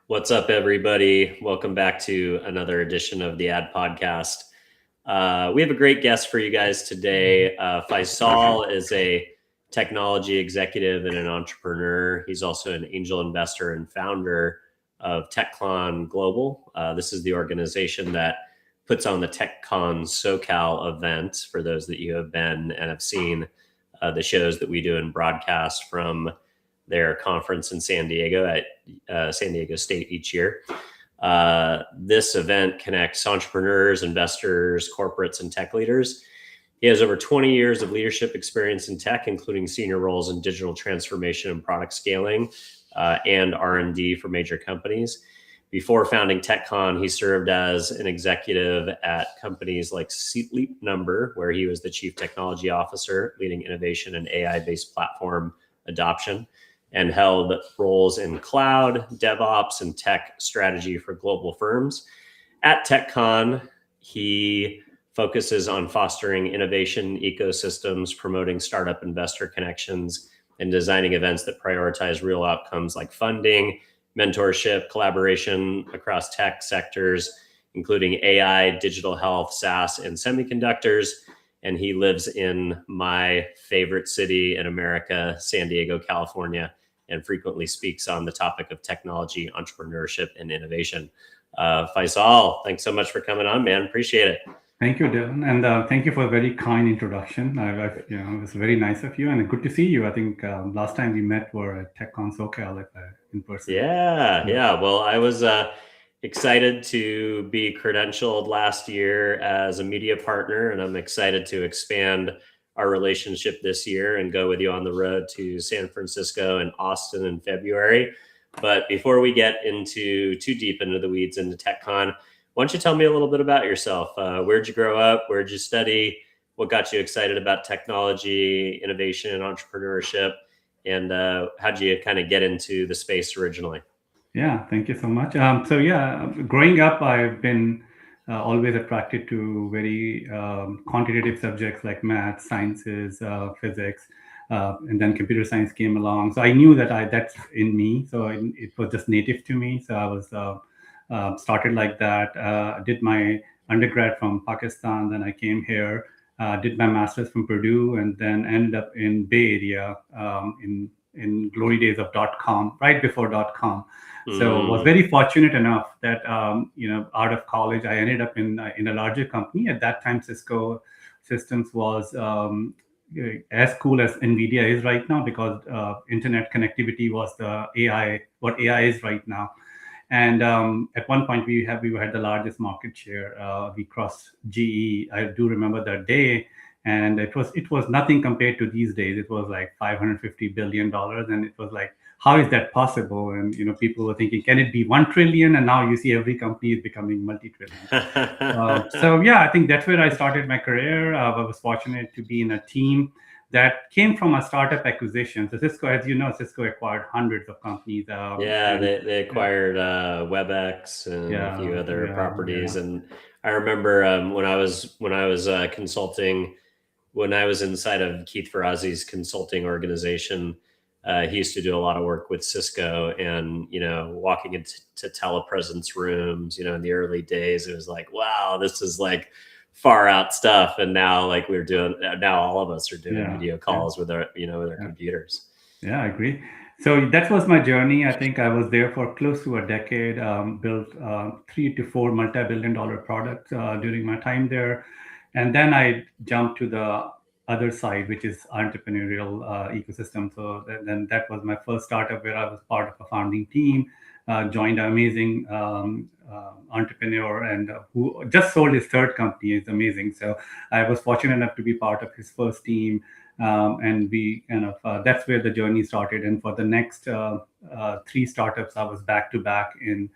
What's up, everybody? Welcome back to another edition of the Ad Podcast. We have a great guest for you guys today. Faisal is a technology executive and an entrepreneur. He's also an angel investor and founder of TechCon Global. This is the organization that puts on the TechCon SoCal event for those that you have been and have seen the shows that we do and broadcast from their conference in San Diego at San Diego State each year. This event connects entrepreneurs, investors, corporates, and tech leaders. He has over 20 years of leadership experience in tech, including senior roles in digital transformation and product scaling and R&D for major companies. Before founding TechCon, he served as an executive at companies like Sleep Number, where he was the chief technology officer, leading innovation and AI-based platform adoption, and held roles in cloud, DevOps, and tech strategy for global firms. At TechCon, he focuses on fostering innovation ecosystems, promoting startup investor connections, and designing events that prioritize real outcomes like funding, mentorship, collaboration across tech sectors, including AI, digital health, SaaS, and semiconductors. And he lives in my favorite city in America, San Diego, California, and frequently speaks on the topic of technology, entrepreneurship, and innovation. Faisal, thanks so much for coming on, man. Appreciate it. Thank you, Dylan, and thank you for a very kind introduction. It was very nice of you, and good to see you. I think last time we met were at TechCon SoCal in person. Yeah. Well, I was excited to be credentialed last year as a media partner, and I'm excited to expand our relationship this year and go with you on the road to San Francisco and Austin in February. But before we get too deep into the weeds into TechCon, why don't you tell me a little bit about yourself? Where'd you grow up? Where'd you study? What got you excited about technology, innovation, and entrepreneurship? And how'd you kind of get into the space originally? Yeah, thank you so much. Growing up, I've been always attracted to very quantitative subjects like math, sciences, physics, and then computer science came along. So I knew that that's in me. So it was just native to me. So I was started like that. Did my undergrad from Pakistan, then I came here, did my master's from Purdue, and then ended up in Bay Area in glory days of .com, right before .com. So was very fortunate enough that out of college I ended up in a larger company. At that time, Cisco Systems was as cool as NVIDIA is right now, because internet connectivity was what AI is right now. And at one point we had the largest market share. We crossed GE. I do remember that day. And it was nothing compared to these days. It was like $550 billion. And it was like, how is that possible? And, people were thinking, can it be 1 trillion? And now you see every company is becoming multi-trillion. I think that's where I started my career. I was fortunate to be in a team that came from a startup acquisition. So Cisco, as you know, Cisco acquired hundreds of companies. They acquired WebEx and a few other properties. And I remember when I was consulting, when I was inside of Keith Ferrazzi's consulting organization, he used to do a lot of work with Cisco, and, walking into telepresence rooms, in the early days, it was like, wow, this is like far out stuff. And now now all of us are doing video calls with our, with our computers. Yeah, I agree. So that was my journey. I think I was there for close to a decade, built 3 to 4 multi-billion-dollar products during my time there. And then I jumped to the other side, which is entrepreneurial ecosystem. So then that was my first startup where I was part of a founding team, joined an amazing entrepreneur, and who just sold his third company. Is amazing. So I was fortunate enough to be part of his first team. And we that's where the journey started. And for the next 3 startups, I was back to back in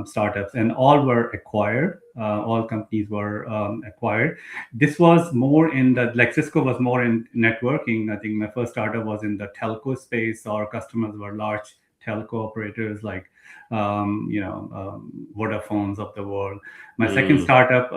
startups, and all were acquired. All companies were acquired. This was more in Cisco was more in networking. I think my first startup was in the telco space. Our customers were large telco operators like Vodafones of the world. My second startup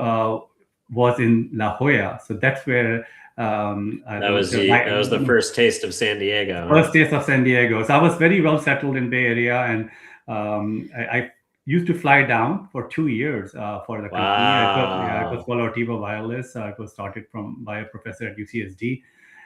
was in La Jolla. So that's where that was the first taste of San Diego. First taste of San Diego. So I was very well settled in Bay Area, and I used to fly down for 2 years for the company. It was Wow. called Ortiva Wireless. It was started by a professor at UCSD,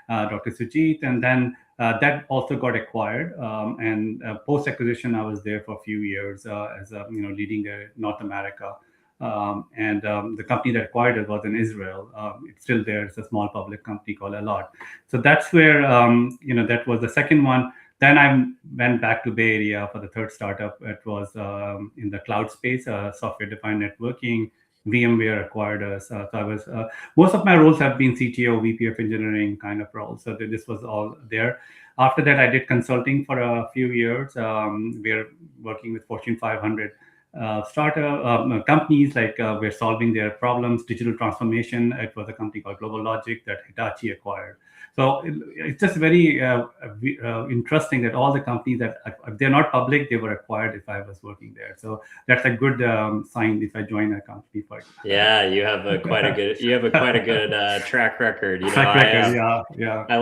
Dr. Sujit, and then that also got acquired. And post acquisition, I was there for a few years as leading North America. And the company that acquired it was in Israel. It's still there. It's a small public company called Alot. So that's where that was the second one. Then I went back to Bay Area for the third startup. It was in the cloud space, software-defined networking. VMware acquired us. So I was most of my roles have been CTO, VP of engineering kind of roles. So this was all there. After that, I did consulting for a few years. We're working with Fortune 500 startup companies, like we're solving their problems, digital transformation. It was a company called Global Logic that Hitachi acquired. So it's just very interesting that all the companies that if they're not public, they were acquired if I was working there. So that's a good sign if I join a company. For Yeah, you have quite a good track record. track record, yeah. I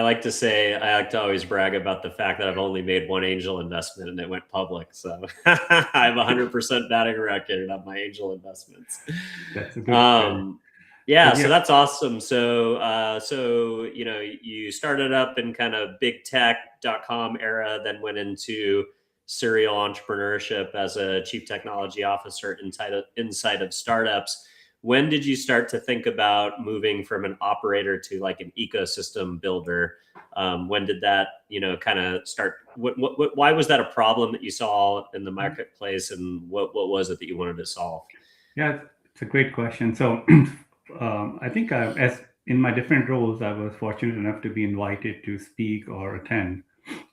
like to say, I like to always brag about the fact that I've only made one angel investment and it went public. So I have 100% batting record on my angel investments. That's a good. Yeah, But so yeah, that's awesome. So you started up in kind of big tech.com era, then went into serial entrepreneurship as a chief technology officer inside of startups. When did you start to think about moving from an operator to like an ecosystem builder? When did that, kind of start? Why was that a problem that you saw in the marketplace, and what was it that you wanted to solve? yeah, it's a great question. So I think as in my different roles, I was fortunate enough to be invited to speak or attend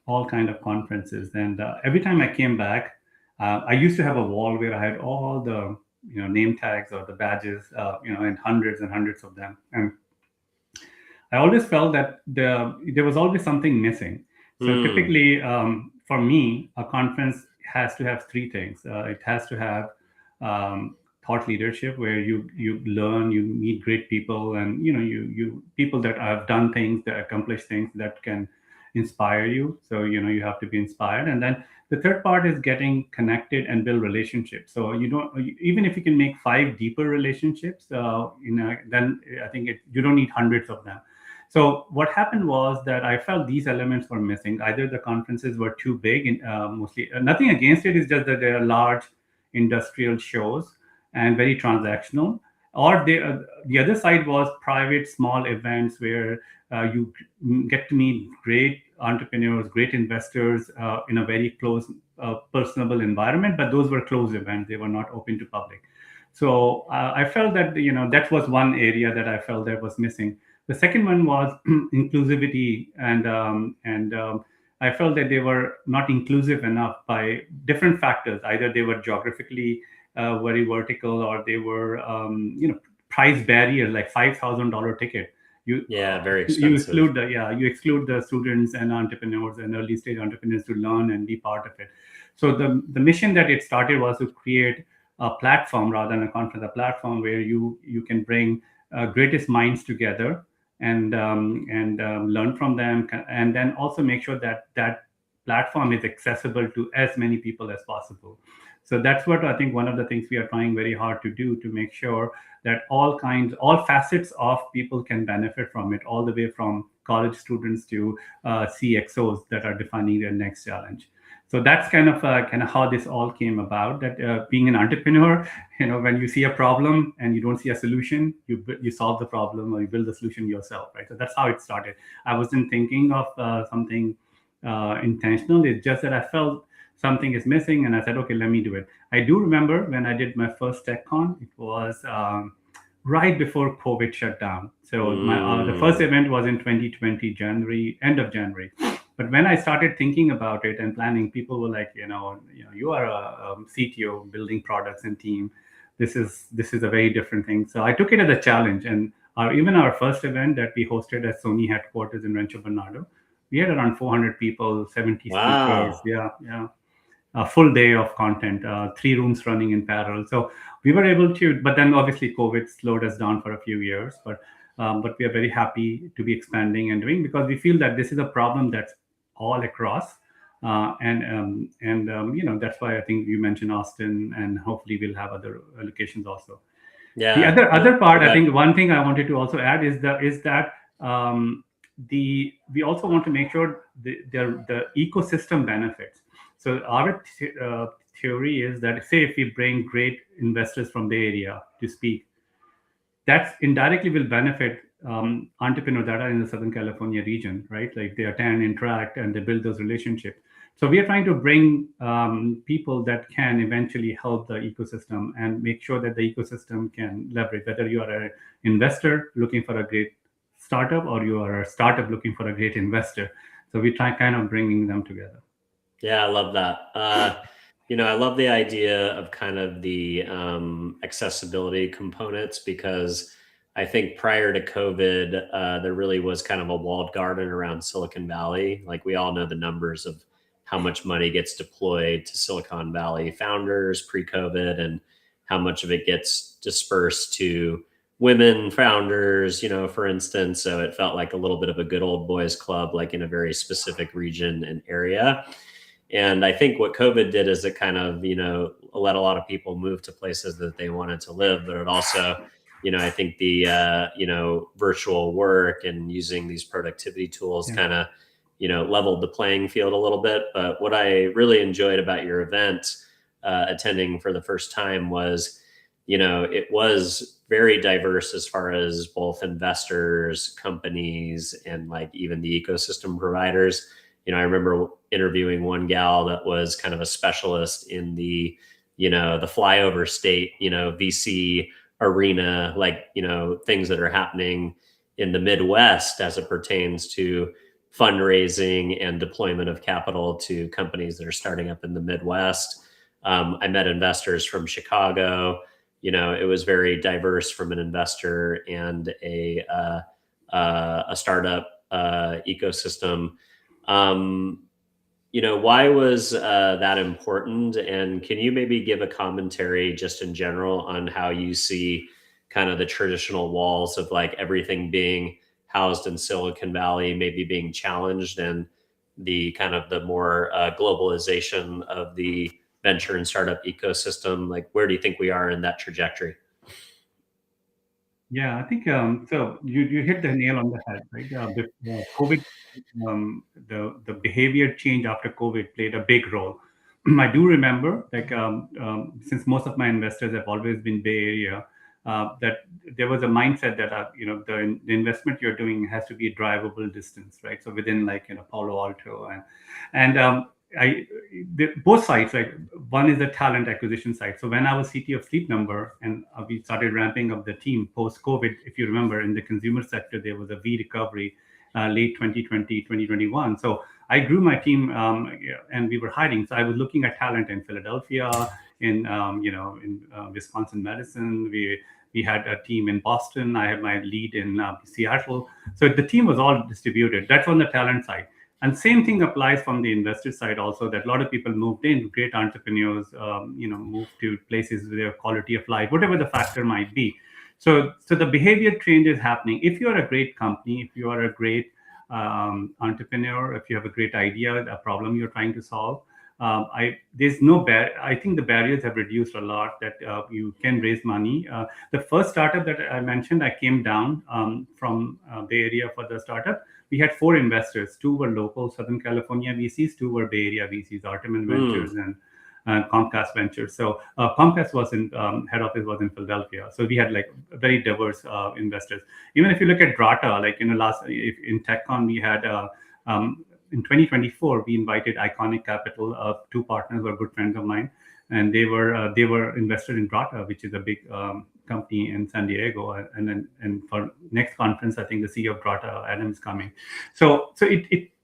all kind of conferences. And every time I came back, I used to have a wall where I had all the name tags or the badges, and hundreds of them. And I always felt that there was always something missing. So Hmm. typically, for me, a conference has to have three things. It has to have thought leadership, where you learn, you meet great people, and you people that have done things, that accomplish things that can inspire you. So you have to be inspired, and then the third part is getting connected and build relationships. So even if you can make five deeper relationships, then I think you don't need hundreds of them. So what happened was that I felt these elements were missing. Either the conferences were too big, and mostly nothing against it. It's just that they are large industrial shows and very transactional. Or the other side was private, small events where you get to meet great entrepreneurs, great investors in a very close, personable environment. But those were closed events; they were not open to public. So I felt that that was one area that I felt that was missing. The second one was inclusivity, and I felt that they were not inclusive enough by different factors. Either they were geographically very vertical, or they were price barrier, like $5,000 ticket. You Yeah, very you expensive. exclude the students and entrepreneurs and early stage entrepreneurs to learn and be part of it. So the mission that it started was to create a platform rather than a conference, a platform where you can bring greatest minds together and learn from them, and then also make sure that that platform is accessible to as many people as possible. So that's what I think one of the things we are trying very hard to do, to make sure that all facets of people can benefit from it, all the way from college students to CXOs that are defining their next challenge. So that's kind of how this all came about. That being an entrepreneur, when you see a problem and you don't see a solution, you solve the problem, or you build the solution yourself, right? So that's how it started. I wasn't thinking of something intentional. It's just that I felt something is missing, and I said, okay, let me do it. I do remember when I did my first TechCon. It was right before COVID shut down. So the first Mm. event was in 2020 January, end of January. But when I started thinking about it and planning, people were like, you are a CTO building products and team. This is a very different thing. So I took it as a challenge, and even our first event that we hosted at Sony headquarters in Rancho Bernardo, we had around 400 people, 70 speakers. Wow. Yeah, yeah, a full day of content, three rooms running in parallel. So we were able to, but then obviously COVID slowed us down for a few years. But we are very happy to be expanding and doing, because we feel that this is a problem that's all across. That's why I think you mentioned Austin, and hopefully we'll have other locations also. The Yeah. other We part, I got. think one thing I wanted to also add is that um, we also want to make sure the ecosystem benefits. So our theory is that, say, if we bring great investors from the area to speak, that indirectly will benefit entrepreneurs that are in the Southern California region, right? Like they attend, interact, and they build those relationships. So we are trying to bring people that can eventually help the ecosystem and make sure that the ecosystem can leverage, whether you are an investor looking for a great startup or you are a startup looking for a great investor. So we try kind of bringing them together. Yeah, I love that. I love the idea of kind of the accessibility components because I think prior to COVID, there really was kind of a walled garden around Silicon Valley. Like we all know the numbers of how much money gets deployed to Silicon Valley founders pre-COVID and how much of it gets dispersed to women founders, for instance. So it felt like a little bit of a good old boys club, like in a very specific region and area. And I think what COVID did is it kind of, let a lot of people move to places that they wanted to live, but it also, I think the, virtual work and using these productivity tools Yeah. kind of, leveled the playing field a little bit. But what I really enjoyed about your event, attending for the first time was, it was very diverse as far as both investors, companies, and like even the ecosystem providers. I remember interviewing one gal that was kind of a specialist in the flyover state, VC arena, like, things that are happening in the Midwest as it pertains to fundraising and deployment of capital to companies that are starting up in the Midwest. I met investors from Chicago. It was very diverse from an investor and a startup ecosystem. Why was that important? And can you maybe give a commentary just in general on how you see kind of the traditional walls of like everything being housed in Silicon Valley, maybe being challenged, and the kind of the more globalization of the venture and startup ecosystem? Like, where do you think we are in that trajectory? Yeah, I think so. You hit the nail on the head, right? COVID, the behavior change after COVID played a big role. I do remember, like, since most of my investors have always been Bay Area, that there was a mindset that the investment you're doing has to be a drivable distance, right? So within, like, Palo Alto, and I both sides, like, one is the talent acquisition side. So when I was CTO of Sleep Number, and we started ramping up the team post COVID, if you remember, in the consumer sector there was a V recovery, late 2020, 2021. So I grew my team, and we were hiring. So I was looking at talent in Philadelphia, in Wisconsin Madison. We had a team in Boston. I had my lead in Seattle. So the team was all distributed. That's on the talent side. And same thing applies from the investor side also, that a lot of people moved in, great entrepreneurs, moved to places with their quality of life, whatever the factor might be. So the behavior change is happening. If you are a great company, if you are a great entrepreneur, if you have a great idea, a problem you're trying to solve, I think the barriers have reduced a lot, that you can raise money. The first startup that I mentioned, I came down from Bay Area for the startup. We had 4 investors. 2 were local Southern California VCs, 2 were Bay Area VCs, Artemis Ventures and Comcast Ventures. So Comcast was in head office was in Philadelphia. So we had like very diverse investors. Even if you look at Drata, like in in TechCon, we had in 2024 we invited Iconic Capital. 2 partners were good friends of mine, and they were invested in Drata, which is a big company in San Diego. And for next conference, I think the CEO of Drata, Adam, is coming. So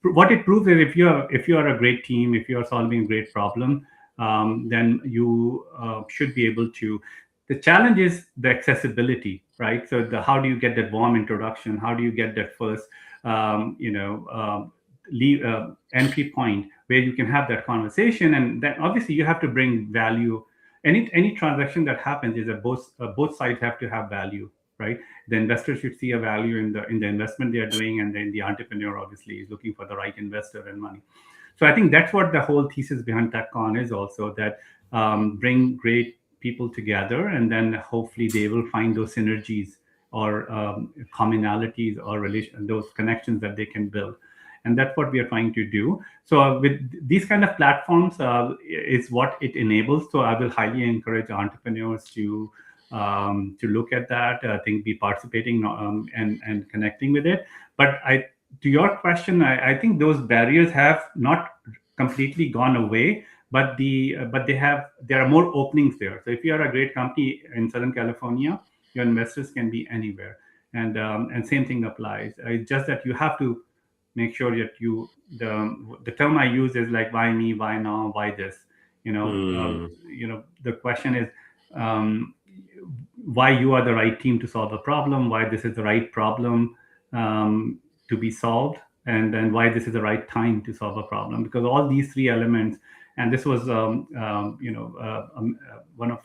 what it proves is, if you are a great team, if you are solving a great problem, then you should be able to. The challenge is the accessibility, right? So how do you get that warm introduction? How do you get that first, entry point where you can have that conversation? And then obviously you have to bring value. Any transaction that happens is that both sides have to have value, right? The investor should see a value in the investment they are doing, and then the entrepreneur obviously is looking for the right investor and money. So I think that's what the whole thesis behind TechCon is also, that bring great people together, and then hopefully they will find those synergies or commonalities or relation, those connections that they can build. And that's what we are trying to do. So with these kind of platforms is what it enables. So I will highly encourage entrepreneurs to look at that. I think be participating and connecting with it. But to your question, I think those barriers have not completely gone away, but there are more openings there. So if you are a great company in Southern California, your investors can be anywhere, and same thing applies. It's just that you have to make sure that the term I use is like, why me, why now, why this. The question is, um, why you are the right team to solve a problem, why this is the right problem to be solved, and then why this is the right time to solve a problem. Because all these three elements, and this was one of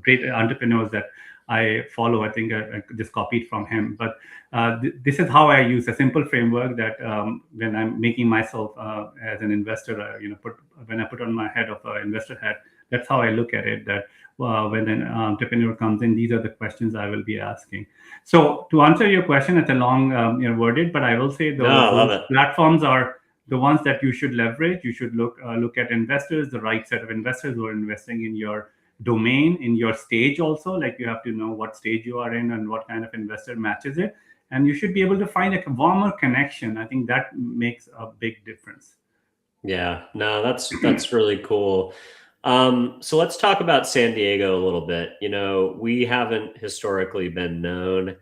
great entrepreneurs that I follow. I think I just copied from him. But this is how I use a simple framework that when I'm making myself as an investor, when I put on my head of investor hat, that's how I look at it. That when an entrepreneur comes in, these are the questions I will be asking. So to answer your question, it's a long worded, but I will say those platforms are the ones that you should leverage. You should look at investors, the right set of investors who are investing in your domain, in your stage also. Like, you have to know what stage you are in and what kind of investor matches it. And you should be able to find a warmer connection. I think that makes a big difference. Yeah, no, that's really cool. So let's talk about San Diego a little bit. We haven't historically been known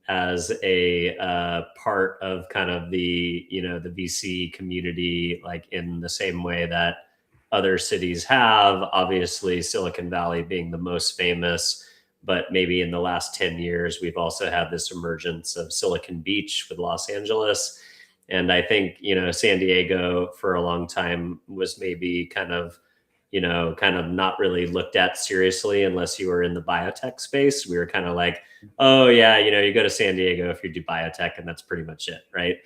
as a part of kind of the the VC community, like in the same way that other cities have. Obviously, Silicon Valley being the most famous, but maybe in the last 10 years, we've also had this emergence of Silicon Beach with Los Angeles. And I think, San Diego for a long time was maybe kind of not really looked at seriously unless you were in the biotech space. We were kind of like, oh yeah, you go to San Diego if you do biotech, and that's pretty much it, right?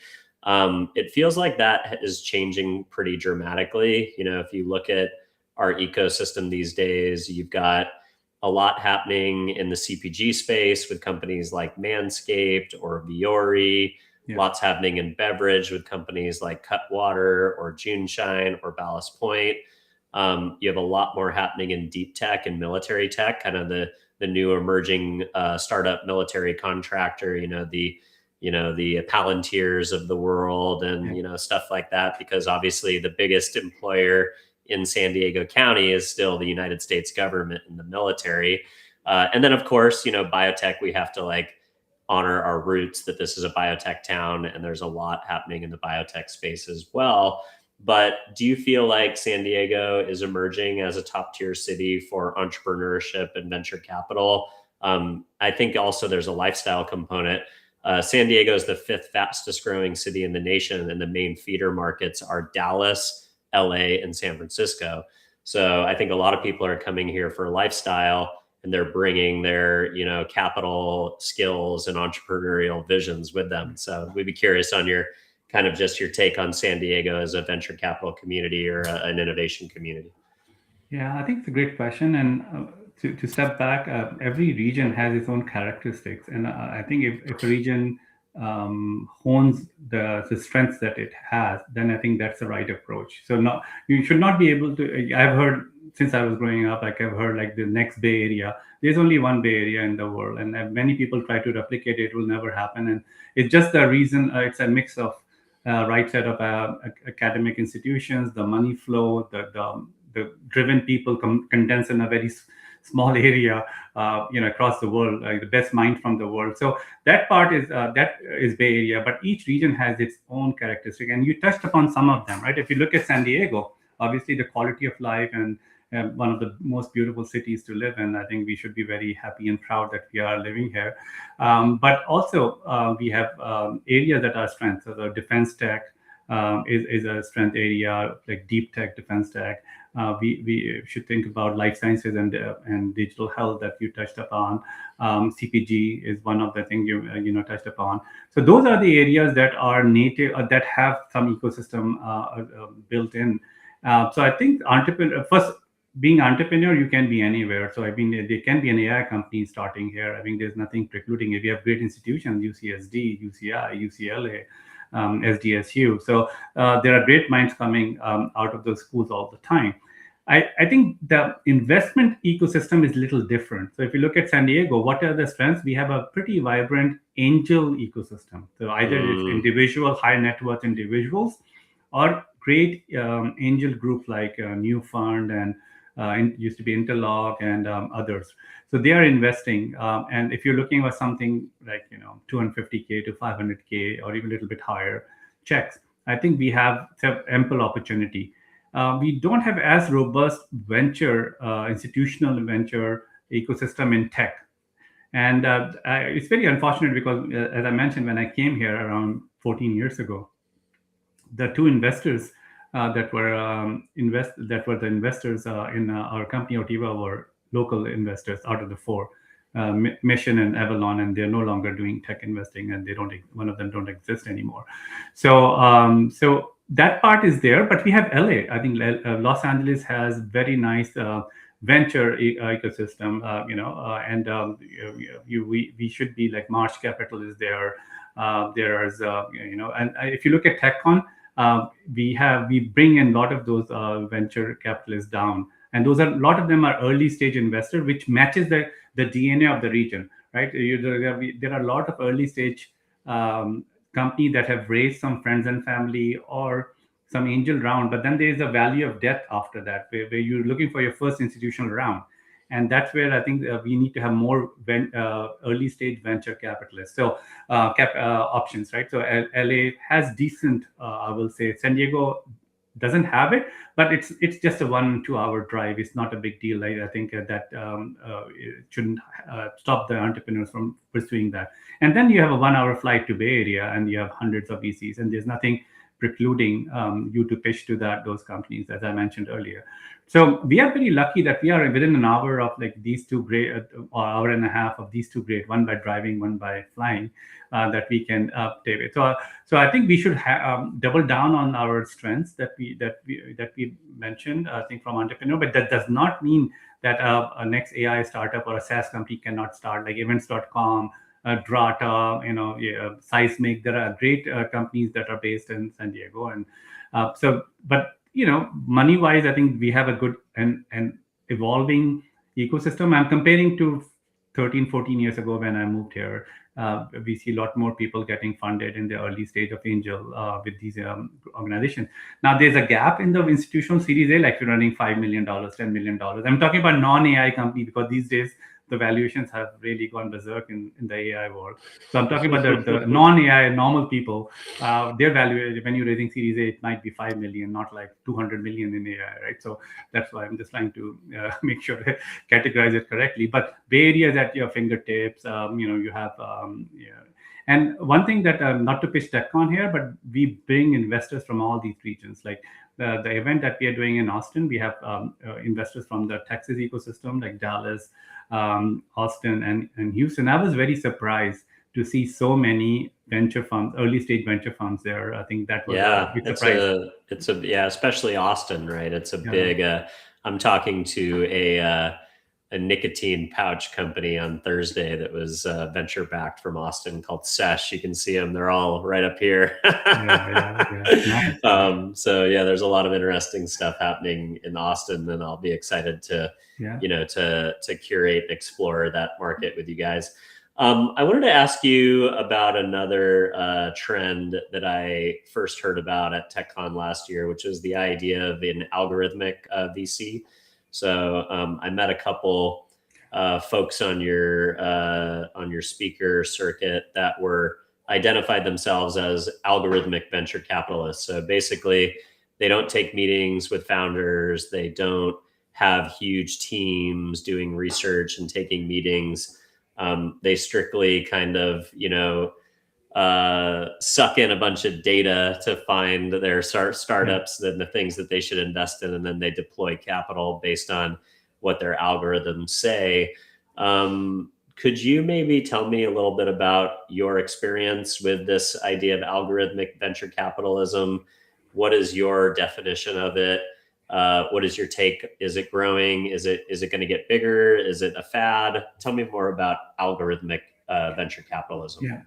It feels like that is changing pretty dramatically. If you look at our ecosystem these days, you've got a lot happening in the CPG space with companies like Manscaped or Viore. Yeah. Lots happening in beverage with companies like Cutwater or JuneShine or Ballast Point. You have a lot more happening in deep tech and military tech, kind of the new emerging startup military contractor, the Palantirs of the world and, stuff like that, because obviously the biggest employer in San Diego County is still the United States government and the military. And then, of course, biotech, we have to honor our roots that this is a biotech town, and there's a lot happening in the biotech space as well. But do you feel like San Diego is emerging as a top tier city for entrepreneurship and venture capital? I think also there's a lifestyle component. San Diego is the 5th fastest growing city in the nation, and the main feeder markets are Dallas, LA, and San Francisco. So I think a lot of people are coming here for lifestyle, and they're bringing their, capital skills and entrepreneurial visions with them. So we'd be curious on your kind of just your take on San Diego as a venture capital community or an innovation community. Yeah, I think it's a great question. And to step back, every region has its own characteristics. And I think if a region hones the strengths that it has, then I think that's the right approach. So you should not be able to, I've heard since I was growing up, I've heard the next Bay Area. There's only one Bay Area in the world, and many people try to replicate it. It will never happen. And it's just the reason, it's a mix of right set of academic institutions, the money flow, the driven people condensed in a very small area, across the world, like the best mind from the world. So that part is Bay Area, but each region has its own characteristic, and you touched upon some of them, right? If you look at San Diego, obviously the quality of life and one of the most beautiful cities to live in. I think we should be very happy and proud that we are living here. But also we have areas that are strengths. So the defense tech is a strength area, like deep tech, defense tech. We should think about life sciences and digital health that you touched upon. CPG is one of the things you touched upon. So those are the areas that are native, that have some ecosystem built in. So I think being entrepreneur, you can be anywhere. So I mean, there can be an AI company starting here. I mean, there's nothing precluding it. We have great institutions: UCSD, UCI, UCLA, SDSU. So there are great minds coming out of those schools all the time. I think the investment ecosystem is a little different. So if you look at San Diego, what are the strengths? We have a pretty vibrant angel ecosystem. So either it's individual, high net worth individuals, or great angel group like New Fund and used to be Interlock and others. So they are investing. And if you're looking at something like 250K to 500K or even a little bit higher checks, I think we have ample opportunity. We don't have as robust institutional venture ecosystem in tech. And it's very unfortunate because, as I mentioned, when I came here around 14 years ago, the two investors that were the investors in our company, Otiva, were local investors out of the four, Mission and Avalon, and they're no longer doing tech investing, and one of them don't exist anymore. So that part is there, but we have LA. I think Los Angeles has very nice venture ecosystem, and we should be like March Capital is there. There's and if you look at TechCon, we bring in a lot of those venture capitalists down, and a lot of them are early stage investors, which matches the DNA of the region, right? There are a lot of early stage companies that have raised some friends and family or some angel round, but then there is a value of death after that, where you're looking for your first institutional round. And that's where I think we need to have more early stage venture capitalists. So options, right? So LA has decent, I will say. San Diego doesn't have it, but it's just a 1-2 hour drive. It's not a big deal. I think that it shouldn't stop the entrepreneurs from pursuing that. And then you have a 1 hour flight to Bay Area, and you have hundreds of VCs, and there's nothing precluding you to pitch to those companies, as I mentioned earlier. So we are very lucky that we are within an hour of like these two great, or hour and a half of these two great, one by driving, one by flying, that we can take it. So I think we should double down on our strengths that we mentioned. I think from entrepreneur, but that does not mean that a next AI startup or a SaaS company cannot start, like Events.com, Drata, Seismic. There are great companies that are based in San Diego, and but money wise, I think we have a good and evolving ecosystem. I'm comparing to 13-14 years ago when I moved here. We see a lot more people getting funded in the early stage of angel with these organizations. Now there's a gap in the institutional Series A, like you're running $5 million, $10 million. I'm talking about non-AI company, because these days the valuations have really gone berserk in the AI world. So I'm talking about the non-AI, normal people. Their value, when you're raising Series A, it might be 5 million, not like 200 million in AI, right? So that's why I'm just trying to make sure to categorize it correctly. But Bay Area is at your fingertips. You have, and one thing that, not to pitch TechCon here, but we bring investors from all these regions. Like the event that we are doing in Austin, we have investors from the Texas ecosystem, like Dallas, Austin, and Houston. I was very surprised to see so many venture funds, early stage venture funds there. I think that was a big surprise. Especially Austin, right? It's a big. I'm talking to a nicotine pouch company on Thursday that was venture backed from Austin called Sesh. You can see them; they're all right up here. Nice. So there's a lot of interesting stuff happening in Austin, and I'll be excited to to curate and explore that market with you guys. I wanted to ask you about another trend that I first heard about at TechCon last year, which was the idea of an algorithmic VC. So I met a couple folks on your speaker circuit that were identified themselves as algorithmic venture capitalists. So basically, they don't take meetings with founders. They don't have huge teams doing research and taking meetings. They strictly kind of, suck in a bunch of data to find their startups and the things that they should invest in, and then they deploy capital based on what their algorithms say. Could you maybe tell me a little bit about your experience with this idea of algorithmic venture capitalism? What is your definition of it? What is your take? Is it growing? Is it going to get bigger? Is it a fad? Tell me more about algorithmic venture capitalism. Yeah.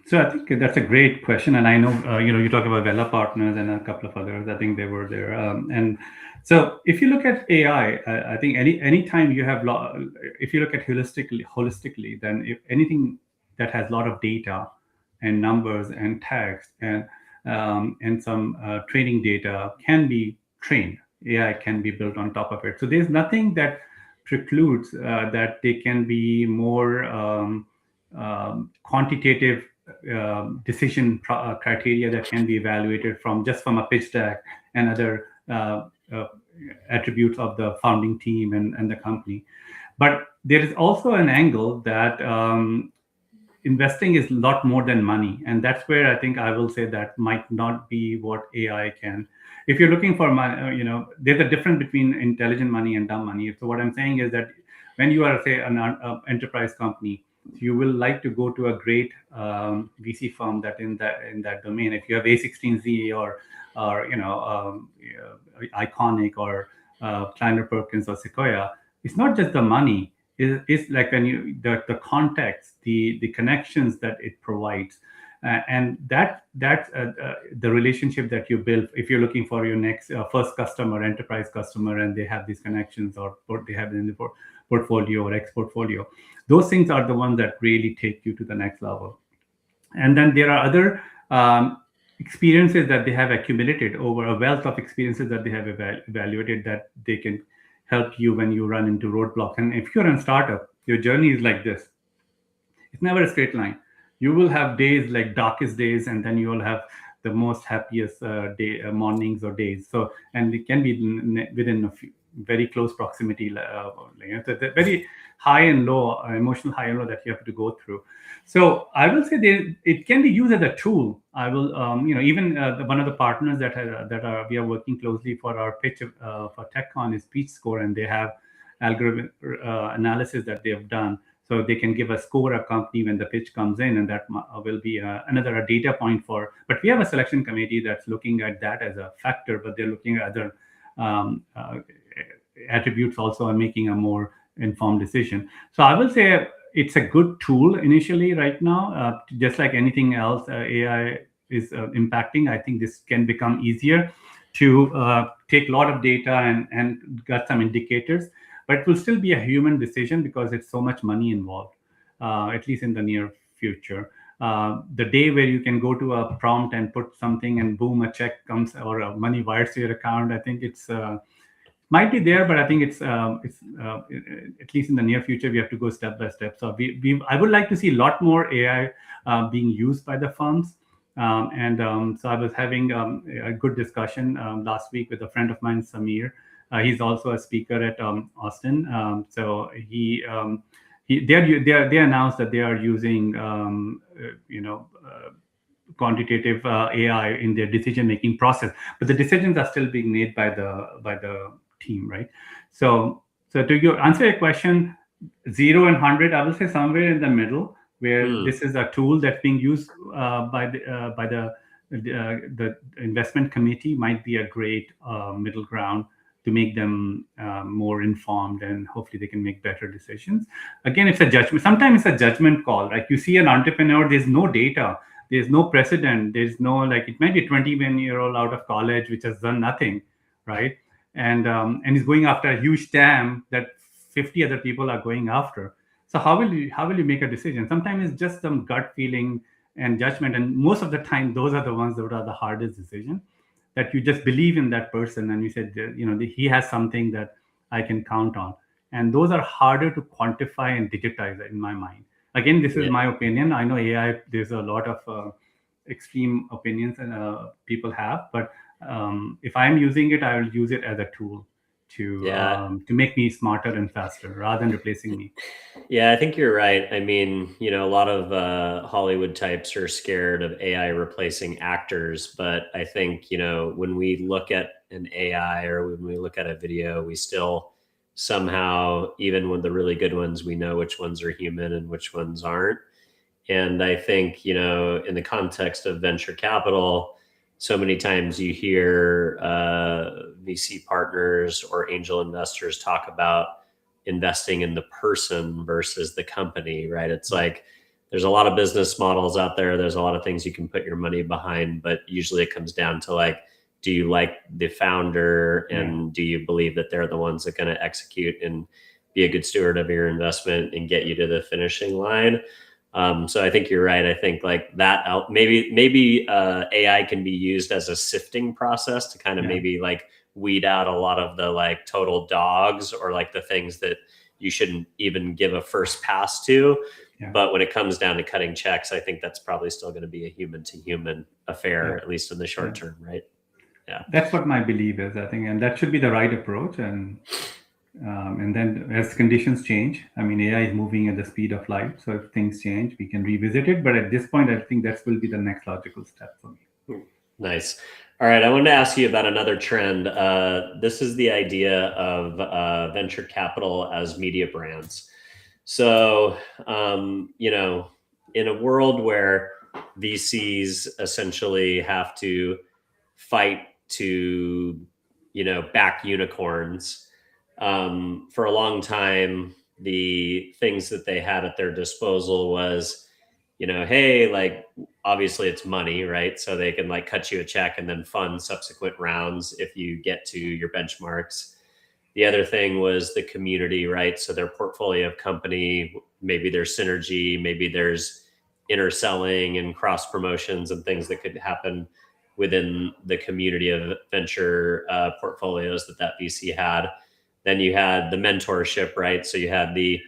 So I think that's a great question, and I know you talk about Vela Partners and a couple of others. I think they were there, and so if you look at AI, I think any time you have if you look at holistically, then if anything that has a lot of data and numbers and text and some training data can be trained. AI can be built on top of it. So there's nothing that precludes that they can be more quantitative decision criteria that can be evaluated from a pitch deck and other attributes of the founding team and the company. But there is also an angle that investing is a lot more than money, and that's where I think I will say that might not be what AI can. If you're looking for money, there's a difference between intelligent money and dumb money. So what I'm saying is that when you are, say, an enterprise company, you will like to go to a great VC firm that in that domain. If you have A16Z or Iconic or Kleiner Perkins or Sequoia, it's not just the money. It's like when the context, the connections that it provides, and that's the relationship that you build. If you're looking for your next first customer, enterprise customer, and they have these connections or they have it in the portfolio or X portfolio, those things are the ones that really take you to the next level. And then there are other experiences that they have accumulated over a wealth of experiences that they have evaluated that they can help you when you run into roadblocks. And if you're in startup, your journey is like this. It's never a straight line. You will have days like darkest days, and then you will have the most happiest mornings or days. So, and it can be within a few, very close proximity. So the very high and low, emotional high and low that you have to go through. So I will say it can be used as a tool. I will, even one of the partners we are working closely for our pitch for TechCon is Peach Score, and they have algorithm analysis that they have done. So they can give a score a company when the pitch comes in, and that will be another data point for. But we have a selection committee that's looking at that as a factor, but they're looking at other attributes also and making a more informed decision. So I will say it's a good tool initially right now. Just like anything else, AI is impacting. I think this can become easier to take a lot of data and get some indicators, but it will still be a human decision because it's so much money involved, at least in the near future. The day where you can go to a prompt and put something and boom, a check comes or money wires to your account, I think it's might be there, but I think it's at least in the near future, we have to go step by step. So I would like to see a lot more AI being used by the firms. So I was having a good discussion last week with a friend of mine, Samir. He's also a speaker at Austin. So they announced that they are using quantitative AI in their decision-making process, but the decisions are still being made by the team, right? So to answer your question, 0 and 100, I will say somewhere in the middle, where this is a tool that's being used by the investment committee, might be a great middle ground to make them more informed, and hopefully they can make better decisions. Again, it's a judgment. Sometimes it's a judgment call. Like you see an entrepreneur, there's no data, there's no precedent, there's no, like, it might be a 21-year-old out of college which has done nothing, right? And he's going after a huge TAM that 50 other people are going after. So how will you make a decision? Sometimes it's just some gut feeling and judgment, and most of the time those are the ones that are the hardest decision, that you just believe in that person and you said, he has something that I can count on. And those are harder to quantify and digitize in my mind. Again, this is my opinion. I know AI, there's a lot of extreme opinions and people have, but if I'm using it, I will use it as a tool. to make me smarter and faster rather than replacing me. Yeah, I think you're right. I mean, a lot of Hollywood types are scared of AI replacing actors, but I think, when we look at an AI or when we look at a video, we still somehow, even with the really good ones, we know which ones are human and which ones aren't. And I think, in the context of venture capital, so many times you hear VC partners or angel investors talk about investing in the person versus the company, right? It's like there's a lot of business models out there. There's a lot of things you can put your money behind, but usually it comes down to like, do you like the founder and do you believe that they're the ones that are going to execute and be a good steward of your investment and get you to the finishing line? So I think you're right. I think like that out, maybe AI can be used as a sifting process to kind of maybe like weed out a lot of the like total dogs or like the things that you shouldn't even give a first pass to. But when it comes down to cutting checks, I think that's probably still going to be a human to human affair, at least in the short term, right? Yeah. That's what my belief is, I think, and that should be the right approach. And then as conditions change, I mean, AI is moving at the speed of light. So if things change, we can revisit it. But at this point, I think that will be the next logical step for me. Nice. All right. I wanted to ask you about another trend. This is the idea of venture capital as media brands. So, in a world where VCs essentially have to fight to, back unicorns, for a long time, the things that they had at their disposal was, hey, like obviously it's money, right? So they can like cut you a check and then fund subsequent rounds if you get to your benchmarks. The other thing was the community, right? So their portfolio of company, maybe there's synergy, maybe there's interselling and cross promotions and things that could happen within the community of venture portfolios that VC had. Then you had the mentorship, right? So you had the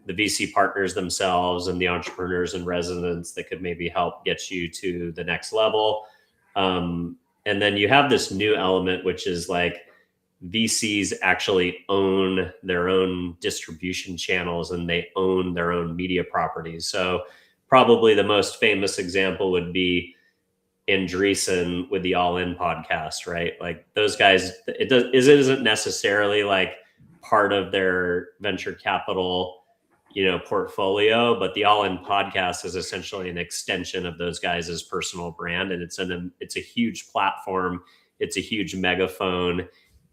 VC partners themselves and the entrepreneurs in residence that could maybe help get you to the next level. And then you have this new element, which is like VCs actually own their own distribution channels and they own their own media properties. So probably the most famous example would be Andreessen with the All In podcast, right? Like those guys, it isn't necessarily like part of their venture capital, portfolio, but the All In podcast is essentially an extension of those guys' personal brand. And it's a huge platform. It's a huge megaphone,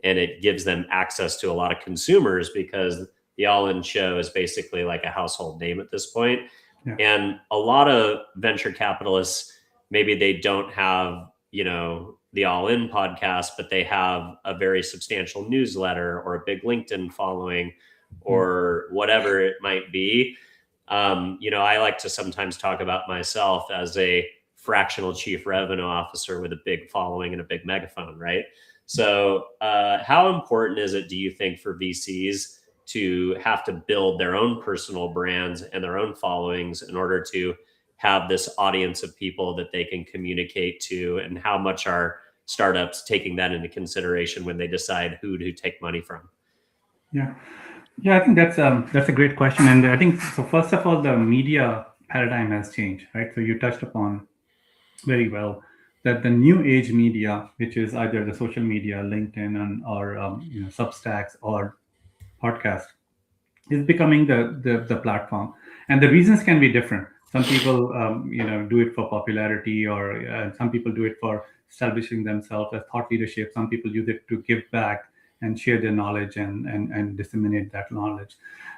and it gives them access to a lot of consumers because the All In show is basically like a household name at this point. And a lot of venture capitalists, maybe they don't have, the All In podcast, but they have a very substantial newsletter or a big LinkedIn following or whatever it might be. I like to sometimes talk about myself as a fractional chief revenue officer with a big following and a big megaphone, right? So how important is it, do you think, for VCs to have to build their own personal brands and their own followings in order to have this audience of people that they can communicate to? And how much are startups taking that into consideration when they decide who to take money from? Yeah, I think that's a great question. And I think, so first of all, the media paradigm has changed, right? So you touched upon very well that the new age media, which is either the social media, LinkedIn, or Substacks or podcast, is becoming the platform. And the reasons can be different. Some people do it for popularity, or some people do it for establishing themselves as thought leadership. Some people use it to give back and share their knowledge and disseminate that knowledge.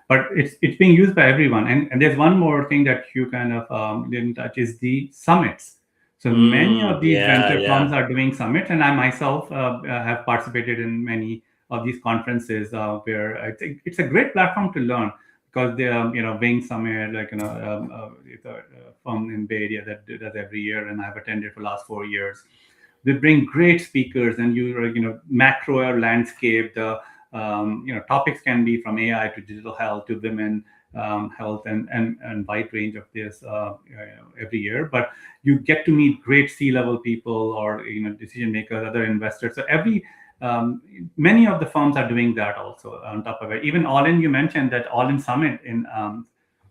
But it's being used by everyone. And there's one more thing that you kind of didn't touch, is the summits. So many of these venture firms are doing summits, and I myself have participated in many of these conferences where I think it's a great platform to learn, because they are, Wing Summit, like, it's a firm in Bay Area that does every year, and I've attended for the last 4 years. They bring great speakers, and macro landscape. The topics can be from AI to digital health to women health and wide range of this every year. But you get to meet great C-level people, or decision makers, other investors. So every Many of the firms are doing that also on top of it. Even All In, you mentioned that All In Summit in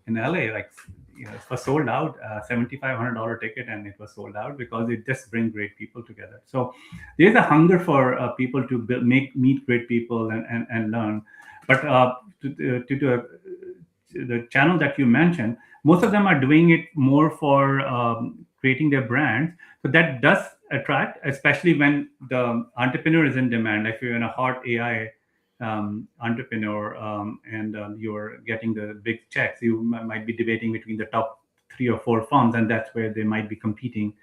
LA, like, it was sold out, $7,500 ticket, and it was sold out because it just brings great people together. So there's a hunger for people to meet great people and learn. But the channel that you mentioned, most of them are doing it more for creating their brands. So that does attract, especially when the entrepreneur is in demand. If you're in a hot AI entrepreneur, and you're getting the big checks, you might be debating between the top 3 or 4 firms, and that's where they might be competing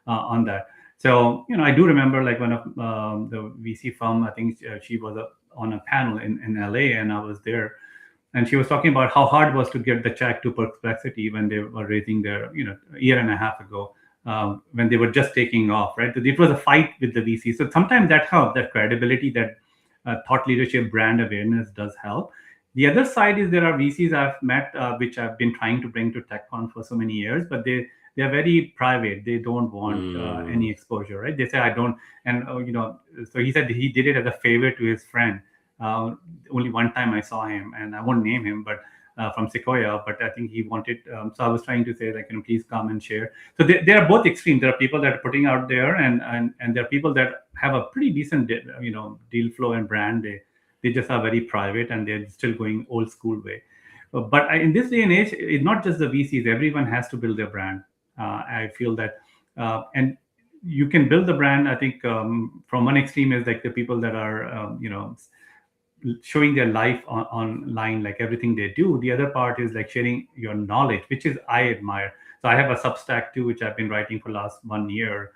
on that. So, I do remember, like, one of the VC firm, I think she was on a panel in LA, and I was there, and she was talking about how hard it was to get the check to Perplexity when they were raising their, a year and a half ago, when they were just taking off, right? It was a fight with the VC. So sometimes that helps, that credibility, that thought leadership, brand awareness does help. The other side is there are VCs I've met, which I've been trying to bring to TechCon for so many years, but they are very private. They don't want any exposure, right? They say, I don't, and so he said he did it as a favor to his friend. Only one time I saw him, and I won't name him, but from Sequoia, but I think he wanted. So I was trying to say, like, please come and share. So there are both extremes. There are people that are putting out there, and there are people that have a pretty decent, deal flow and brand. They just are very private, and they're still going old school way. But in this day and age, it's not just the VCs. Everyone has to build their brand. I feel that, and you can build the brand. I think from one extreme is like the people that are, showing their life online, like everything they do. The other part is like sharing your knowledge, which is I admire. So I have a Substack too, which I've been writing for last 1 year,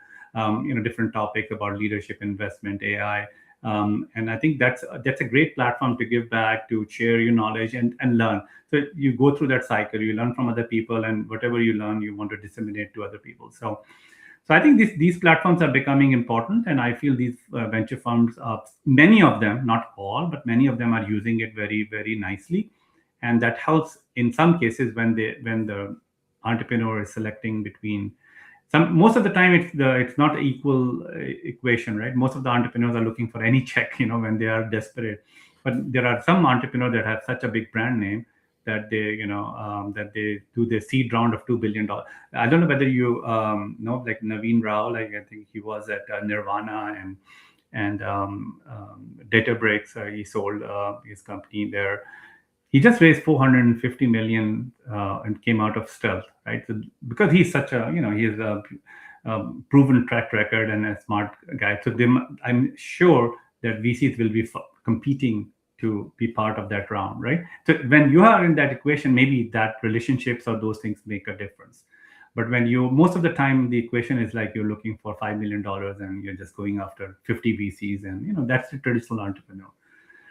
different topic about leadership, investment, AI. And I think that's a great platform to give back, to share your knowledge and learn. So you go through that cycle, you learn from other people, and whatever you learn, you want to disseminate to other people. So I think these platforms are becoming important, and I feel these venture firms, many of them, not all, but many of them are using it very, very nicely, and that helps in some cases when the entrepreneur is selecting between some. Most of the time, it's not an equal equation, right? Most of the entrepreneurs are looking for any check, when they are desperate. But there are some entrepreneurs that have such a big brand name that they do the seed round of $2 billion. I don't know whether you know, like Naveen Rao, like I think he was at Nirvana and Databricks. He sold his company there. He just raised 450 million and came out of stealth, right? So because he's such a, he's a proven track record and a smart guy. So I'm sure that VCs will be competing to be part of that round, right? So when you are in that equation, maybe that relationships or those things make a difference. But when most of the time, the equation is like you're looking for $5 million and you're just going after 50 VCs, and that's the traditional entrepreneur.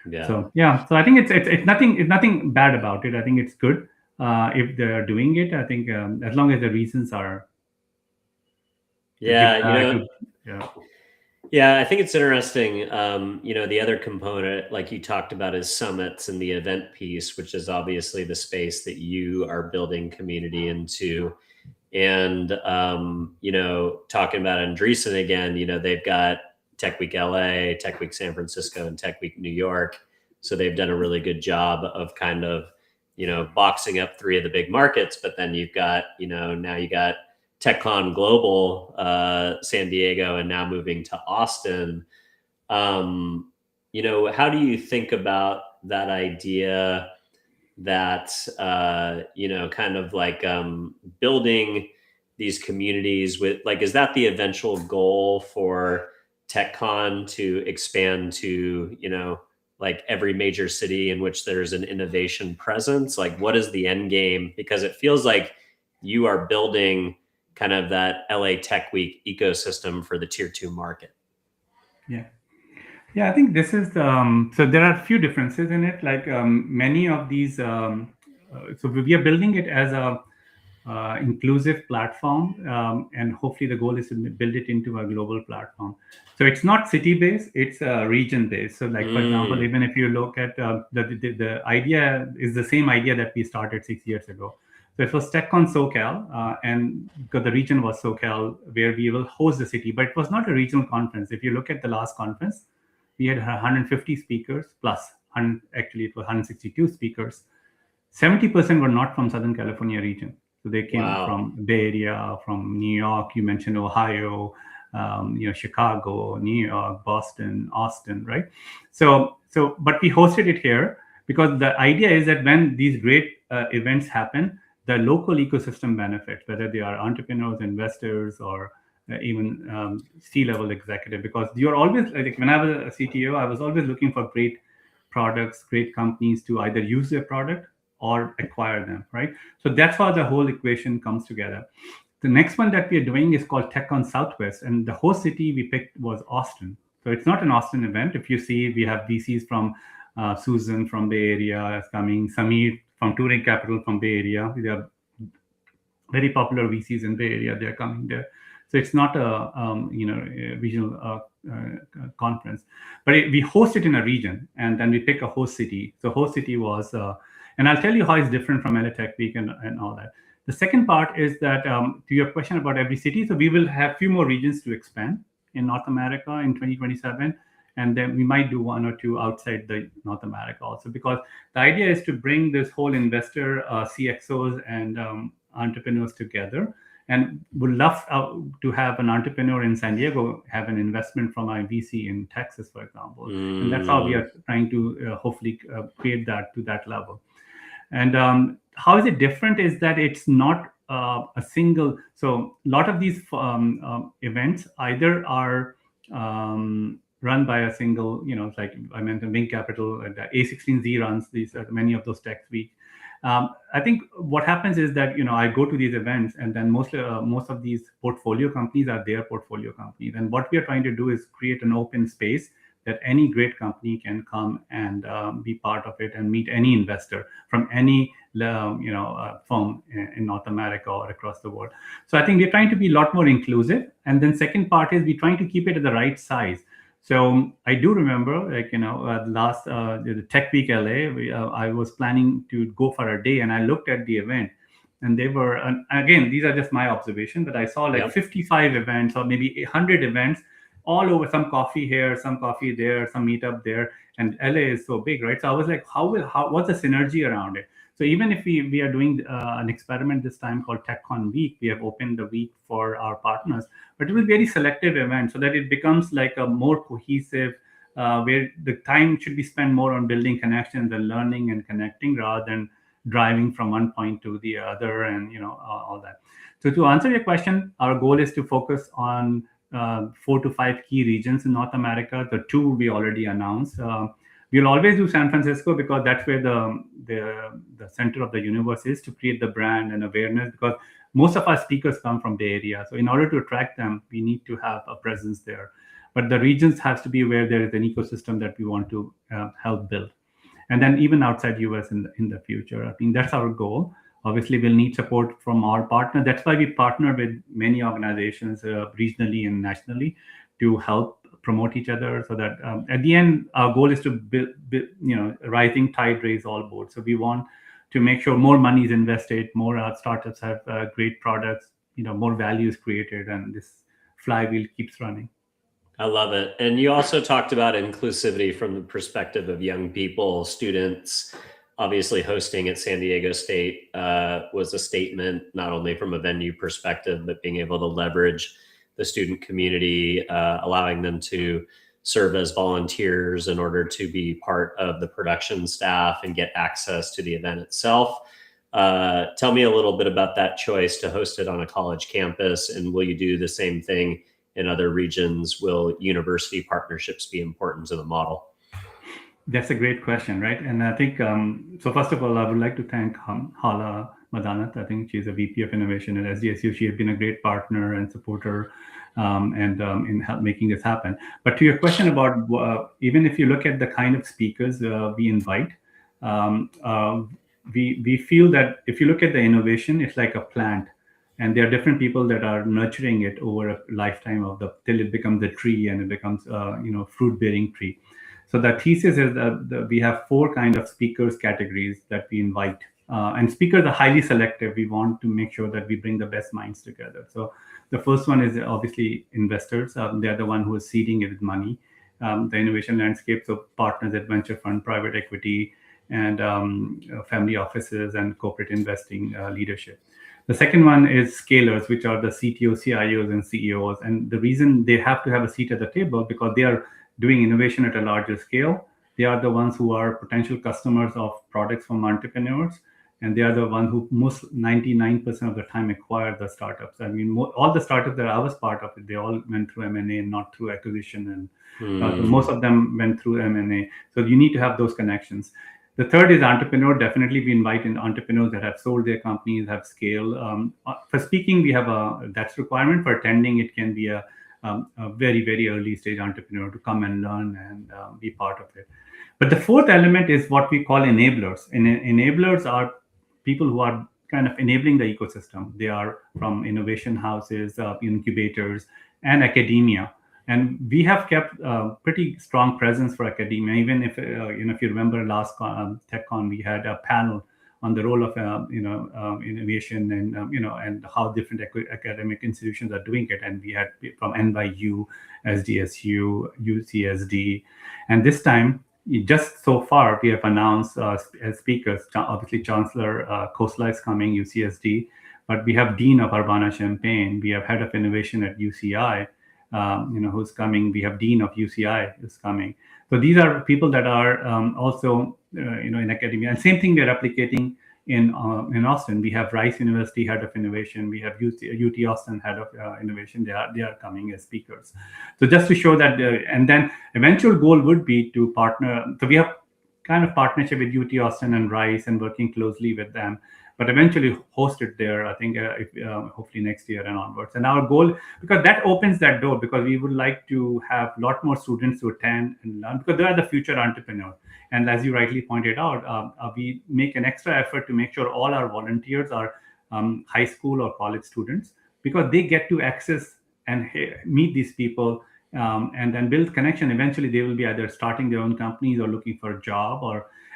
Yeah. So I think it's nothing bad about it. I think it's good if they're doing it. I think as long as the reasons are. Yeah, I think it's interesting. The other component, like you talked about, is summits and the event piece, which is obviously the space that you are building community into. And, talking about Andreessen again, they've got Tech Week LA, Tech Week San Francisco, and Tech Week New York. So they've done a really good job of kind of, boxing up 3 of the big markets. But then you've got, now you got TechCon Global, San Diego, and now moving to Austin. How do you think about that idea that, kind of like building these communities with, like, is that the eventual goal for TechCon to expand to, like every major city in which there's an innovation presence? Like, what is the end game? Because it feels like you are building kind of that LA Tech Week ecosystem for the tier 2 market. Yeah, I think this is, so there are a few differences in it. Like many of these, so we are building it as a inclusive platform, and hopefully the goal is to build it into a global platform. So it's not city-based, it's region-based. So like, for example, even if you look at the idea is the same idea that we started 6 years ago. So it was TechCon SoCal, and because the region was SoCal, where we will host the city, but it was not a regional conference. If you look at the last conference, we had 150 speakers plus, actually it was 162 speakers. 70% were not from Southern California region. So they came Wow. from Bay Area, from New York, you mentioned Ohio, Chicago, New York, Boston, Austin, right? But we hosted it here because the idea is that when these great events happen, the local ecosystem benefits, whether they are entrepreneurs, investors, or even C-level executive. Because you're always, like when I was a CTO, I was always looking for great products, great companies to either use their product or acquire them, right? So that's how the whole equation comes together. The next one that we are doing is called TechCon Southwest, and the host city we picked was Austin. So it's not an Austin event. If you see, we have VCs from Susan from Bay Area is coming, Samir from Touring Capital from Bay Area. They are very popular VCs in Bay Area. They're coming there. So it's not a regional conference, but we host it in a region, and then we pick a host city. So host city was, and I'll tell you how it's different from LA Tech Week and all that. The second part is that to your question about every city, so we will have a few more regions to expand in North America in 2027, and then we might do one or two outside the North America also, because the idea is to bring this whole investor, CXOs, and entrepreneurs together. And would love to have an entrepreneur in San Diego have an investment from a VC in Texas, for example. And that's how we are trying to hopefully create that to that level. And how is it different is that it's not a single. So a lot of these events either are run by a single, like I mentioned, Wing Capital, the A16Z runs these, many of those tech week. I think what happens is that I go to these events, and then most of these portfolio companies are their portfolio companies. And what we are trying to do is create an open space that any great company can come and be part of it and meet any investor from any firm in North America or across the world. So I think we're trying to be a lot more inclusive. And then second part is we're trying to keep it at the right size. So I do remember, last the Tech Week LA, I was planning to go for a day, and I looked at the event, and they were, and again, these are just my observation, but I saw like 55 events or maybe 100 events all over, some coffee here, some coffee there, some meetup there, and LA is so big, right? So I was like, what's the synergy around it? So even if we are doing an experiment this time called TechCon Week, we have opened the week for our partners, but it will be very selective event so that it becomes like a more cohesive, where the time should be spent more on building connections and learning and connecting rather than driving from one point to the other and all that. So to answer your question, our goal is to focus on 4 to 5 key regions in North America. The 2 we already announced. We'll always do San Francisco because that's where the center of the universe is, to create the brand and awareness, because most of our speakers come from Bay Area. So in order to attract them, we need to have a presence there. But the regions has to be where there is an ecosystem that we want to help build. And then even outside US in the future. I think that's our goal. Obviously, we'll need support from our partner. That's why we partner with many organizations regionally and nationally to help promote each other, so that at the end, our goal is to build, rising tide raise all boats. So we want to make sure more money is invested, more startups have great products, more value is created, and this flywheel keeps running. I love it. And you also talked about inclusivity from the perspective of young people, students. Obviously, hosting at San Diego State was a statement, not only from a venue perspective, but being able to leverage the student community, allowing them to serve as volunteers in order to be part of the production staff and get access to the event itself. Tell me a little bit about that choice to host it on a college campus, and will you do the same thing in other regions? Will university partnerships be important to the model? That's a great question, right? And I think, so first of all, I would like to thank Hala Madanat. I think she's a VP of Innovation at SDSU. She has been a great partner and supporter in making this happen. But to your question about, even if you look at the kind of speakers we invite, we feel that if you look at the innovation, it's like a plant. And there are different people that are nurturing it over a lifetime till it becomes a tree and it becomes fruit-bearing tree. So the thesis is that we have 4 kind of speakers categories that we invite. And speakers are highly selective. We want to make sure that we bring the best minds together. So the first one is obviously investors. They're the one who is seeding it with money. the innovation landscape. So partners at venture fund, private equity, and family offices and corporate investing leadership. The second one is scalers, which are the CTOs, CIOs, and CEOs. And the reason they have to have a seat at the table because they are doing innovation at a larger scale. They are the ones who are potential customers of products from entrepreneurs, and they are the one who most 99% of the time acquire the startups. I mean, all the startups that I was part of, they all went through M&A, not through acquisition, and most of them went through M&A. So you need to have those connections. The third is entrepreneur. Definitely, we invite in entrepreneurs that have sold their companies, have scale. For speaking, we have that's requirement. For attending, it can be a very, very early stage entrepreneur to come and learn and be part of it. But the fourth element is what we call enablers. And enablers are people who are kind of enabling the ecosystem. They are from innovation houses, incubators, and academia. And we have kept a pretty strong presence for academia. Even if if you remember last TechCon, we had a panel on the role of innovation and and how different academic institutions are doing it. And we had from NYU, SDSU, UCSD, and this time just so far we have announced as speakers. Obviously, Chancellor Khosla is coming, UCSD, but we have Dean of Urbana-Champaign. We have Head of Innovation at UCI. Who's coming. We have Dean of UCI is coming. So these are people that are also, in academia. And same thing we're replicating in Austin. We have Rice University Head of Innovation. We have UT Austin Head of Innovation. They are coming as speakers. So just to show that, and then eventual goal would be to partner. So we have kind of partnership with UT Austin and Rice and working closely with them. But eventually host it there, I think, hopefully next year and onwards. And our goal, because that opens that door, because we would like to have a lot more students to attend and learn, because they are the future entrepreneurs. And as you rightly pointed out, we make an extra effort to make sure all our volunteers are high school or college students, because they get to access and meet these people and then build connection. Eventually, they will be either starting their own companies or looking for a job,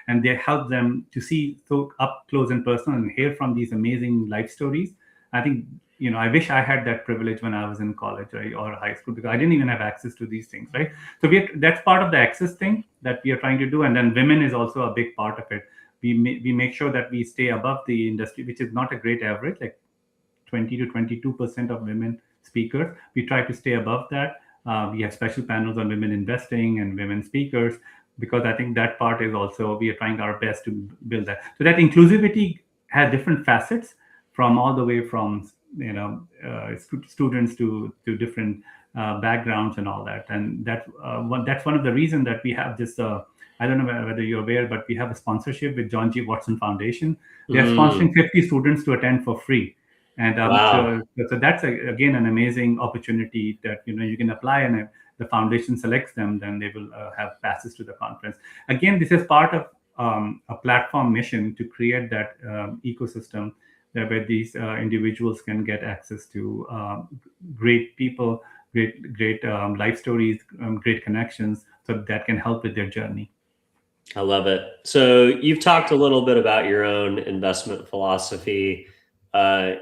and they help them to see so up close and personal and hear from these amazing life stories. I think, I wish I had that privilege when I was in college, right, or high school, because I didn't even have access to these things, right? So that's part of the access thing that we are trying to do. And then women is also a big part of it. We make sure that we stay above the industry, which is not a great average, like 20 to 22% of women speakers. We try to stay above that. We have special panels on women investing and women speakers, because I think that part is also, we are trying our best to build that. So that inclusivity has different facets, from all the way from students to different backgrounds and all that. And that's one of the reasons that we have this. I don't know whether you're aware, but we have a sponsorship with John G. Watson Foundation. They are sponsoring 50 students to attend for free. And Wow. so that's again an amazing opportunity that you can apply, and the foundation selects them, then they will have passes to the conference. Again, this is part of a platform mission to create that ecosystem where these individuals can get access to great people, great life stories, great connections, so that can help with their journey. I love it. So you've talked a little bit about your own investment philosophy.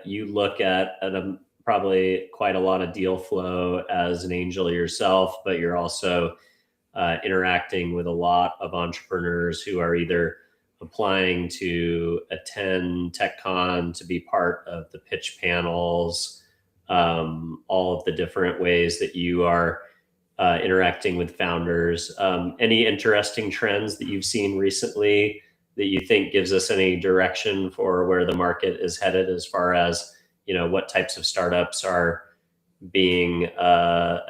You look at probably quite a lot of deal flow as an angel yourself, but you're also interacting with a lot of entrepreneurs who are either applying to attend TechCon, to be part of the pitch panels, all of the different ways that you are interacting with founders. Any interesting trends that you've seen recently that you think gives us any direction for where the market is headed, as far as what types of startups are being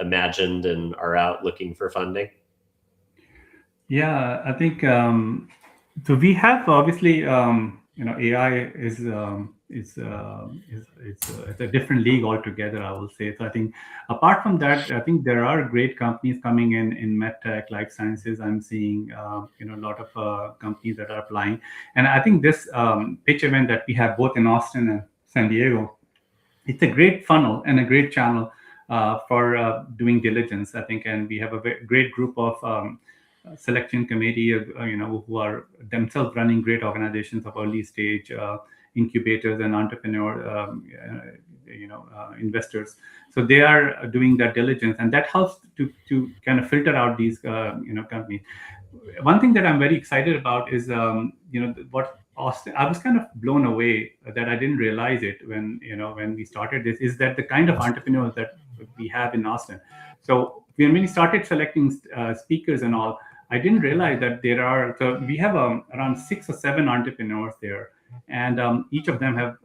imagined and are out looking for funding? Yeah, I think so. We have obviously, AI is it's a different league altogether, I will say. So I think apart from that, I think there are great companies coming in medtech, life sciences. I'm seeing a lot of companies that are applying, and I think this pitch event that we have both in Austin and San Diego, it's a great funnel and a great channel for doing diligence, I think. And we have a great group of selection committee, who are themselves running great organizations of early stage incubators and entrepreneur investors. So they are doing that diligence, and that helps to kind of filter out these companies. One thing that I'm very excited about is what Austin. I was kind of blown away that I didn't realize it when we started this. Is that the kind of entrepreneurs that we have in Austin? So when we started selecting speakers and all, I didn't realize that there are. So we have around 6 or 7 entrepreneurs there, and each of them have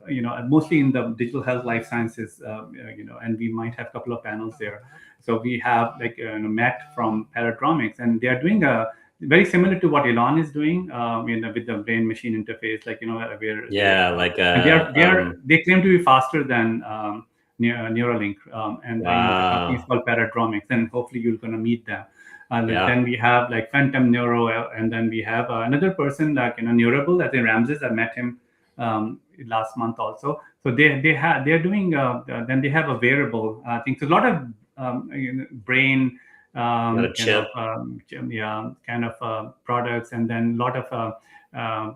mostly in the digital health life sciences, and we might have a couple of panels there. So we have like Matt from Paradromics, and they are doing a very similar to what Elon is doing, with the brain machine interface, where Yeah, like and they claim to be faster than Neuralink, and the company is wow. called Paradromics, and hopefully you're going to meet them. Yeah. Then we have like Phantom Neuro, and then we have another person like Neurable, that's in Ramses. I met him last month also. So they're doing. Then they have a wearable. I think so a lot of brain Got a chip. kind of products, and then a lot of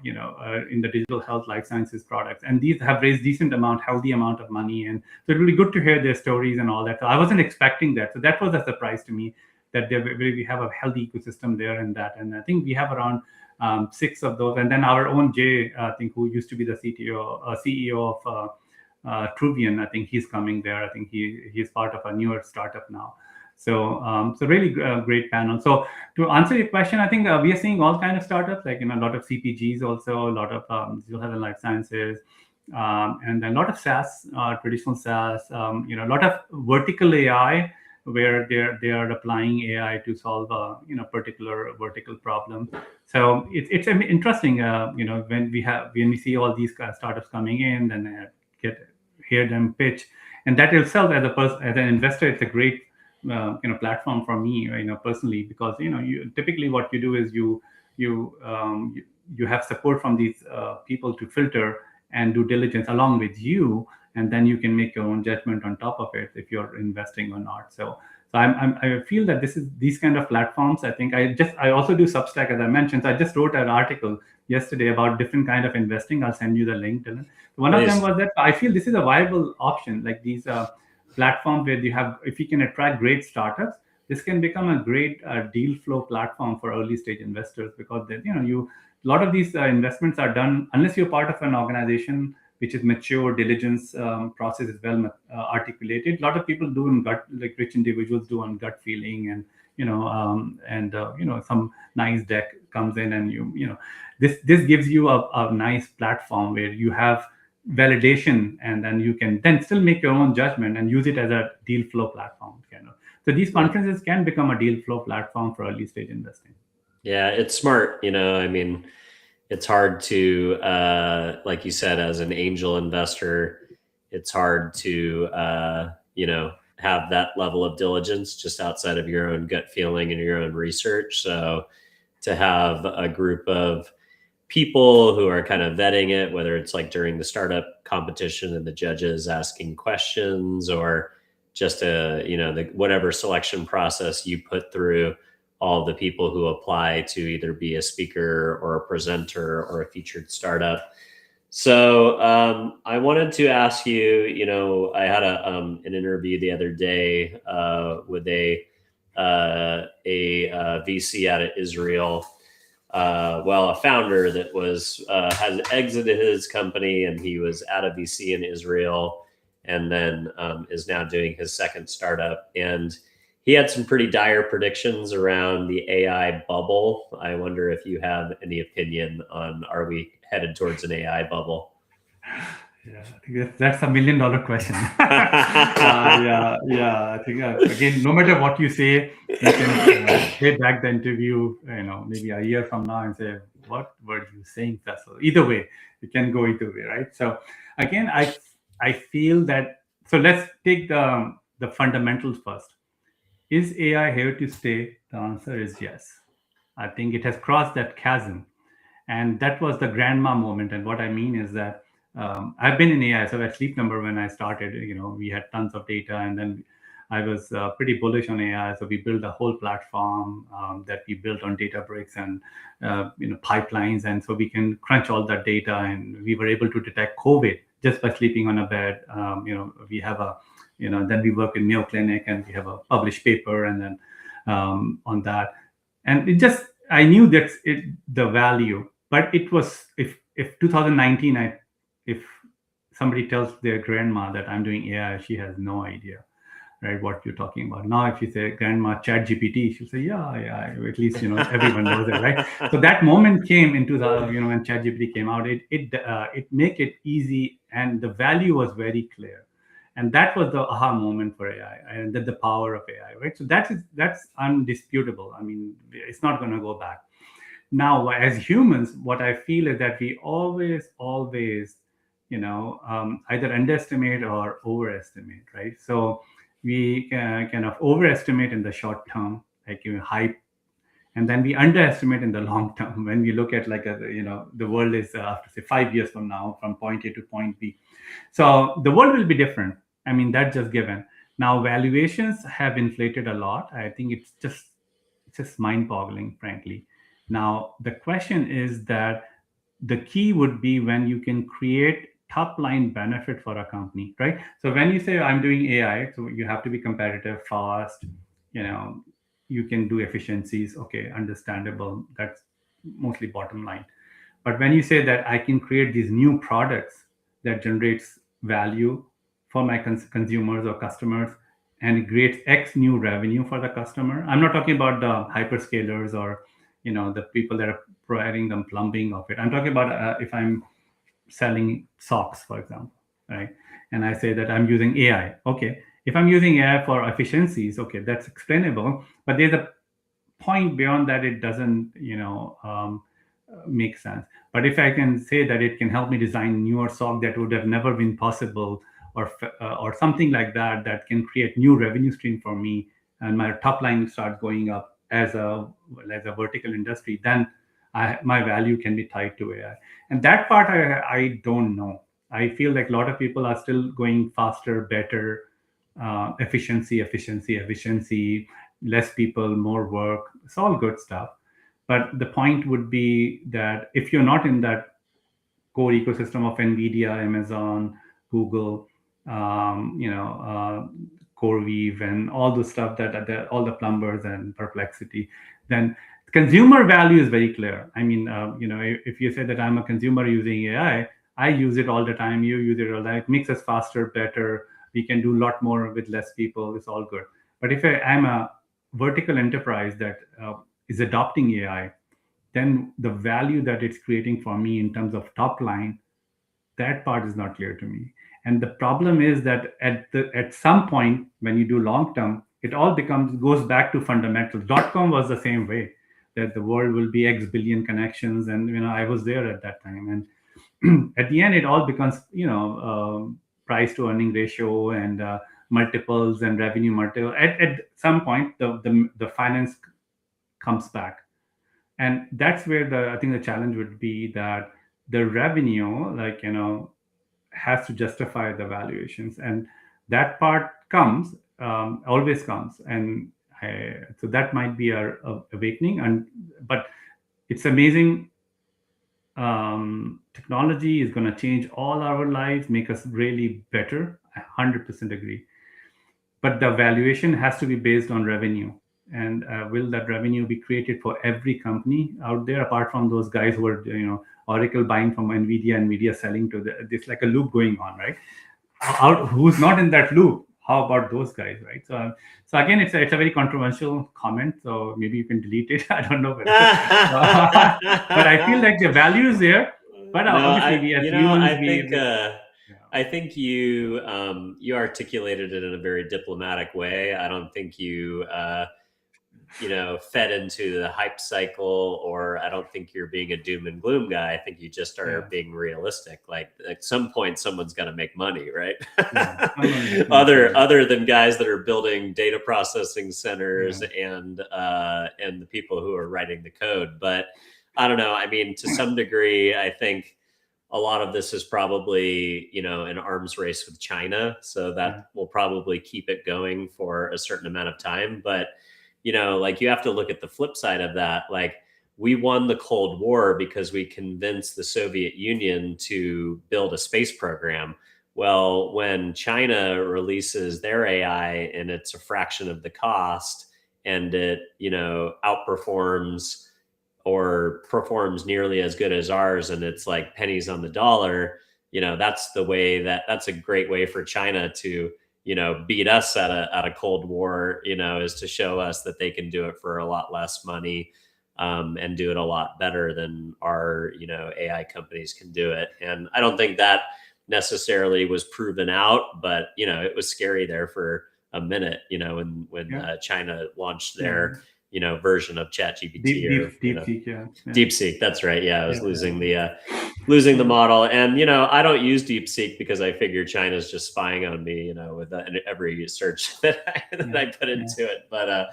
in the digital health life sciences products, and these have raised healthy amount of money, and so it's really good to hear their stories and all that. So I wasn't expecting that, so that was a surprise to me that we have a healthy ecosystem there in that, and I think we have around 6 of those, and then our own Jay, I think, who used to be the CEO of Truvian, I think he's coming there. I think he's part of a newer startup now. So really great panel. So to answer your question, I think we are seeing all kind of startups, like a lot of CPGs also, a lot of digital health and life sciences, and then a lot of SaaS, traditional SaaS, a lot of vertical AI, where they are applying AI to solve a particular vertical problem. So it's interesting, when we see all these kind of startups coming in, and hear them pitch, and that itself as an investor, it's a great platform for me, personally, because you typically what you do is you have support from these people to filter and do diligence along with you, and then you can make your own judgment on top of it if you're investing or not. So I feel that these kind of platforms. I think I also do Substack, as I mentioned. So I just wrote an article yesterday about different kind of investing. I'll send you the link, Dylan. One of them was that I feel this is a viable option, like these platforms where if you can attract great startups, this can become a great deal flow platform for early stage investors, because then a lot of these investments are done unless you're part of an organization which is mature, diligence process is well articulated. A lot of people do in gut, like rich individuals do on gut feeling, and some nice deck comes in, and this gives you a nice platform where you have validation, and then you can then still make your own judgment and use it as a deal flow platform. So these conferences can become a deal flow platform for early stage investing. Yeah, it's smart. I mean, it's hard to, like you said, as an angel investor, it's hard to, have that level of diligence just outside of your own gut feeling and your own research. So to have a group of people who are kind of vetting it, whether it's like during the startup competition and the judges asking questions, or just whatever selection process you put through all the people who apply to either be a speaker or a presenter or a featured startup. So I wanted to ask you, I had an interview the other day with a VC out of Israel. A founder that has exited his company, and he was at a VC in Israel, and then is now doing his second startup. And he had some pretty dire predictions around the AI bubble. I wonder if you have any opinion on, are we headed towards an AI bubble? Yeah, I think that's $1 million question. Yeah. I think again, no matter what you say, you can play back the interview, maybe a year from now and say, "What were you saying, Faisal?" Either way, you can go either way, right? So again, I feel that. So let's take the fundamentals first. Is AI here to stay? The answer is yes. I think it has crossed that chasm. And that was the grandma moment. And what I mean is that I've been in AI. So at Sleep Number, when I started, we had tons of data. And then I was pretty bullish on AI. So we built a whole platform that we built on Databricks and pipelines. And so we can crunch all that data. And we were able to detect COVID just by sleeping on a bed. We have a, then we work in Mayo Clinic and we have a published paper, and then on that, and it just, I knew that the value, but it was, if 2019, if somebody tells their grandma that I'm doing AI, she has no idea, right, what you're talking about. Now, if you say, grandma, chat GPT, she'll say, yeah, at least, everyone knows it, right? So that moment came into the, when chat GPT came out, it make it easy, and the value was very clear. And that was the aha moment for AI, and the power of AI, right? So that's undisputable. I mean, it's not going to go back. Now, as humans, what I feel is that we always, either underestimate or overestimate, right? So we kind of overestimate in the short term, like hype, and then we underestimate in the long term when we look at, like, the world is, after, say, 5 years from now, from point A to point B. So the world will be different. I mean, that's just given. Now, valuations have inflated a lot. I think it's just mind-boggling, frankly. Now, the question is that the key would be when you can create top-line benefit for a company, right? So when you say I'm doing AI, so you have to be competitive, fast, you know, you can do efficiencies. Okay, understandable. That's mostly bottom line. But when you say that I can create these new products that generates value for my consumers or customers, and it creates X new revenue for the customer. I'm not talking about the hyperscalers or the people that are providing them plumbing of it. I'm talking about if I'm selling socks, for example, right? And I say that I'm using AI. Okay, if I'm using AI for efficiencies, okay, that's explainable. But there's a point beyond that, it doesn't make sense. But if I can say that it can help me design newer sock that would have never been possible, or something like that, that can create new revenue stream for me, and my top line starts going up as a vertical industry, then my value can be tied to AI. And that part, I don't know. I feel like a lot of people are still going faster, better, efficiency, less people, more work. It's all good stuff. But the point would be that if you're not in that core ecosystem of NVIDIA, Amazon, Google, CoreWeave, and all the stuff all the plumbers and Perplexity, then consumer value is very clear. I mean, if you say that I'm a consumer using AI, I use it all the time. You use it all the time. It makes us faster, better. We can do a lot more with less people. It's all good. But if I'm a vertical enterprise that is adopting AI, then the value that it's creating for me in terms of top line, that part is not clear to me. And the problem is that at some point when you do long term, it all goes back to fundamentals. .com was the same way, that the world will be X billion connections, and I was there at that time. And at the end, it all becomes price to earning ratio, and multiples, and revenue multiple. At some point, the finance comes back. And that's where I think the challenge would be, that the revenue, has to justify the valuations, and that part always comes. And so that might be our awakening. But it's amazing. Technology is going to change all our lives, make us really better. I 100% agree. But the valuation has to be based on revenue. And will that revenue be created for every company out there, apart from those guys who are, Oracle buying from NVIDIA selling to there's like a loop going on, right? Who's not in that loop? How about those guys, right? So again, it's a very controversial comment. So maybe you can delete it. I don't know. But I feel like the value is there. But obviously, we as humans, I think you articulated it in a very diplomatic way. I don't think you fed into the hype cycle, or I don't think you're being a doom and gloom guy. I think you just are being realistic. Like, at some point, someone's got to make money, right? Other than guys that are building data processing centers and the people who are writing the code. But I don't know. I mean, to some degree, I think a lot of this is probably, an arms race with China. So that will probably keep it going for a certain amount of time. But, you have to look at the flip side of that. Like, we won the Cold War because we convinced the Soviet Union to build a space program. Well, when China releases their AI and it's a fraction of the cost and it, outperforms or performs nearly as good as ours and it's like pennies on the dollar, that's a great way for China to, beat us at a Cold War, is to show us that they can do it for a lot less money, and do it a lot better than our, AI companies can do it. And I don't think that necessarily was proven out, but, it was scary there for a minute, when China launched their, version of ChatGPT DeepSeek, DeepSeek. That's right. Yeah, I was losing the model, and I don't use DeepSeek because I figure China's just spying on me, with every search that I put into it. But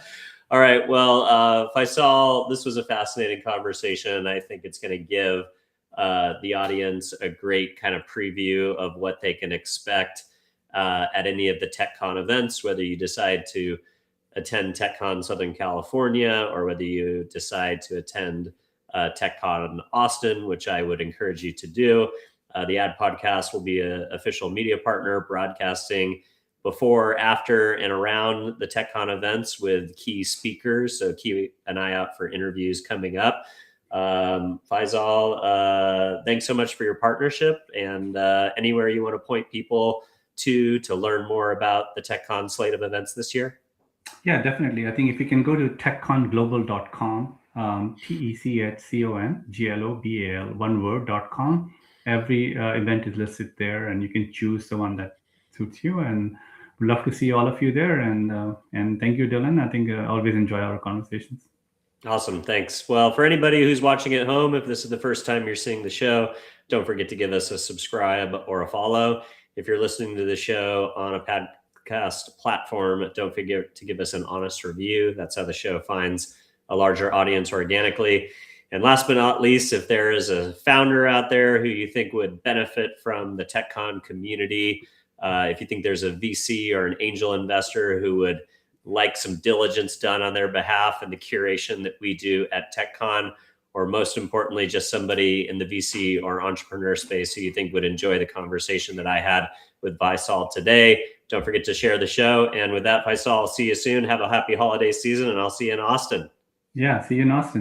all right, well, Faisal, this was a fascinating conversation. I think it's going to give the audience a great kind of preview of what they can expect at any of the TechCon events, whether you decide to attend TechCon Southern California or whether you decide to attend TechCon Austin, which I would encourage you to do. The Ad Podcast will be an official media partner broadcasting before, after, and around the TechCon events with key speakers. So keep an eye out for interviews coming up. Faisal, thanks so much for your partnership, and anywhere you want to point people to learn more about the TechCon slate of events this year? Yeah, definitely. I think if you can go to techconglobal.com, TechConglobal, one word.com, every event is listed there, and you can choose the one that suits you. And we'd love to see all of you there. And thank you, Dylan. I think I always enjoy our conversations. Awesome. Thanks. Well, for anybody who's watching at home, if this is the first time you're seeing the show, don't forget to give us a subscribe or a follow. If you're listening to the show on a podcast platform, don't forget to give us an honest review. That's how the show finds a larger audience organically. And last but not least, if there is a founder out there who you think would benefit from the TechCon community, if you think there's a VC or an angel investor who would like some diligence done on their behalf and the curation that we do at TechCon, or most importantly, just somebody in the VC or entrepreneur space who you think would enjoy the conversation that I had with Faisal today, don't forget to share the show. And with that, Faisal, I'll see you soon. Have a happy holiday season, and I'll see you in Austin. Yeah, see you in Austin.